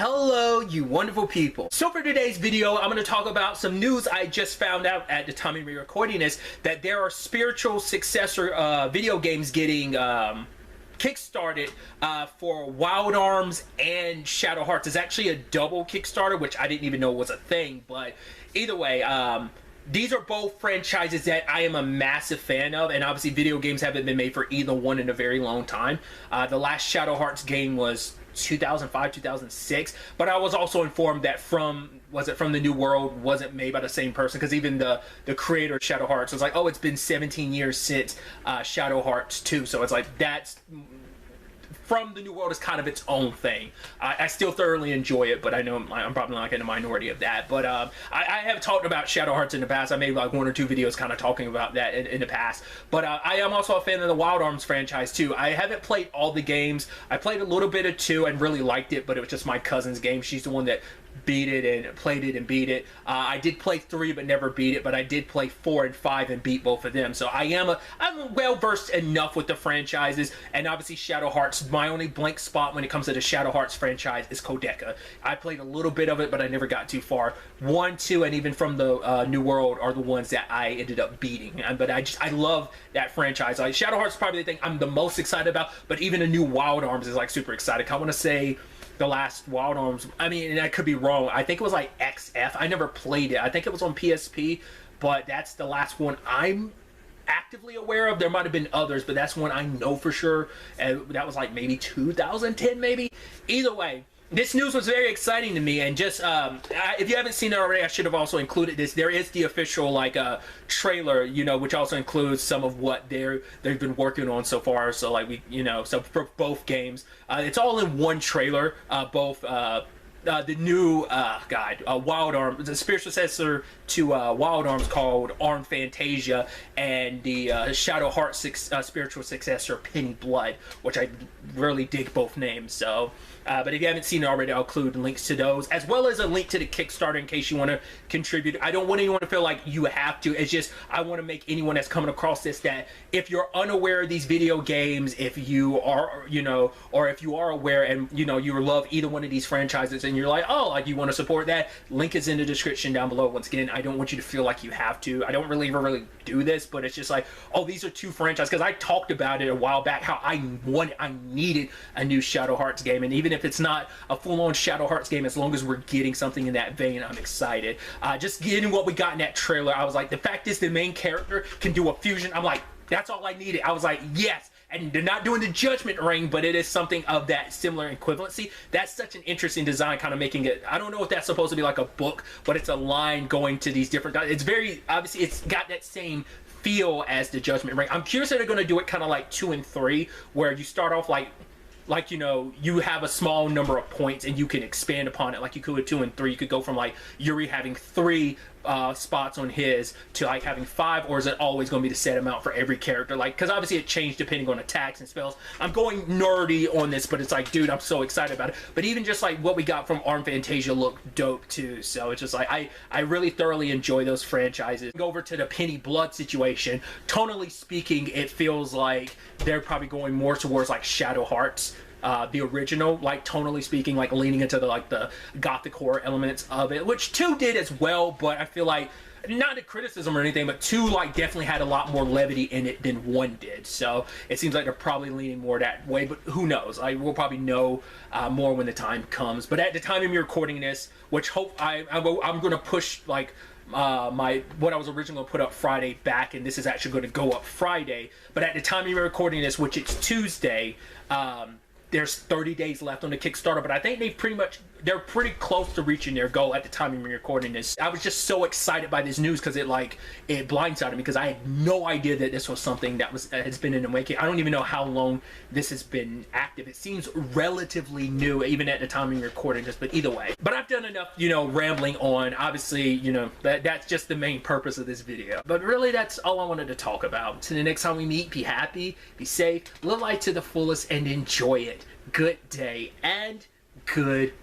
Hello, you wonderful people. So for today's video, I'm going to talk about some news I just found out at the time of me recording this, that there are spiritual successor video games getting kickstarted for Wild Arms and Shadow Hearts. It's actually a double Kickstarter, which I didn't even know was a thing, but either way, these are both franchises that I am a massive fan of, and obviously video games haven't been made for either one in a very long time. The last Shadow Hearts game was 2005, 2006, but I was also informed that From the New World wasn't made by the same person, because even the creator of Shadow Hearts was like, oh, it's been 17 years since Shadow Hearts 2, so it's like that's... From the New World is kind of its own thing. I still thoroughly enjoy it, but I know I'm probably not in the minority of that. But I have talked about Shadow Hearts in the past. I made like 1 or 2 videos kind of talking about that in the past. But I am also a fan of the Wild Arms franchise too. I haven't played all the games. I played a little bit of 2 and really liked it, but it was just my cousin's game. She's the one that beat it and played it and beat it. I did play 3 but never beat it, but I did play 4 and 5 and beat both of them. So I'm well versed enough with the franchises, and obviously Shadow Hearts, my only blank spot when it comes to the Shadow Hearts franchise is Codeka. I played a little bit of it, but I never got too far. 1, 2, and even From the New World are the ones that I ended up beating. But I love that franchise. Like Shadow Hearts is probably the thing I'm the most excited about, but even a new Wild Arms is like super excited. I want to say the last Wild Arms, I mean, and I could be wrong, I think it was like XF. I never played it. I think it was on PSP, but that's the last one I'm actively aware of. There might have been others, but that's one I know for sure, and that was like maybe 2010 maybe. Either way, this news was very exciting to me, and just if you haven't seen it already, I should have also included this. There is the official like trailer, you know, which also includes some of what they've been working on so far. So like so for both games, it's all in one trailer. Both the new Wild Arms, the spiritual successor to Wild Arms called Fantasia, and the Shadow Hearts spiritual successor Penny Blood, which I really dig both names. So but if you haven't seen it already, I'll include links to those, as well as a link to the Kickstarter in case you want to contribute. I don't want anyone to feel like you have to. It's just I want to make anyone that's coming across this, that if you're unaware of these video games, if you are, or if you are aware and you love either one of these franchises and you're like, oh, like you want to support that, link is in the description down below. Once again, I don't want you to feel like you have to. I don't really do this, but it's just like, oh, these are 2 franchises, because I talked about it a while back how I needed a new Shadow Hearts game, and even if it's not a full-on Shadow Hearts game, as long as we're getting something in that vein, I'm excited. Just getting what we got in that trailer, I was like, the fact is the main character can do a fusion, I'm like, that's all I needed. I was like, yes. And they're not doing the Judgment Ring, but it is something of that similar equivalency. That's such an interesting design, kind of making it, I don't know if that's supposed to be like a book, but it's a line going to these different, it's very, obviously it's got that same feel as the Judgment Ring. I'm curious if they're going to do it kind of like 2 and 3, where you start off like you have a small number of points and you can expand upon it like you could with 2 and 3. You could go from like Yuri having 3 spots on his to like having 5, or is it always going to be the set amount for every character? Like, because obviously it changed depending on attacks and spells. I'm going nerdy on this, but it's like, dude, I'm so excited about it. But even just like what we got from Fantasia looked dope too. So it's just like I really thoroughly enjoy those franchises. Go over to the Penny Blood situation. Tonally speaking, it feels like they're probably going more towards like Shadow Hearts, the original, like tonally speaking, like leaning into the gothic horror elements of it, which 2 did as well, but I feel like, not a criticism or anything, but 2 like definitely had a lot more levity in it than 1 did. So it seems like they're probably leaning more that way, but who knows? We'll probably know more when the time comes. But at the time of me recording this, which I'm going to push like what I was originally going to put up Friday back, and this is actually going to go up Friday. But at the time of me recording this, which it's Tuesday, there's 30 days left on the Kickstarter, but I think they're pretty close to reaching their goal at the time of me recording this. I was just so excited by this news because it blindsided me, because I had no idea that this was something that has been in the making. I don't even know how long this has been active. It seems relatively new, even at the time of me recording this, but either way. But I've done enough, rambling on. Obviously, that's just the main purpose of this video. But really, that's all I wanted to talk about. Until the next time we meet, be happy, be safe, live life to the fullest, and enjoy it. Good day and goodbye.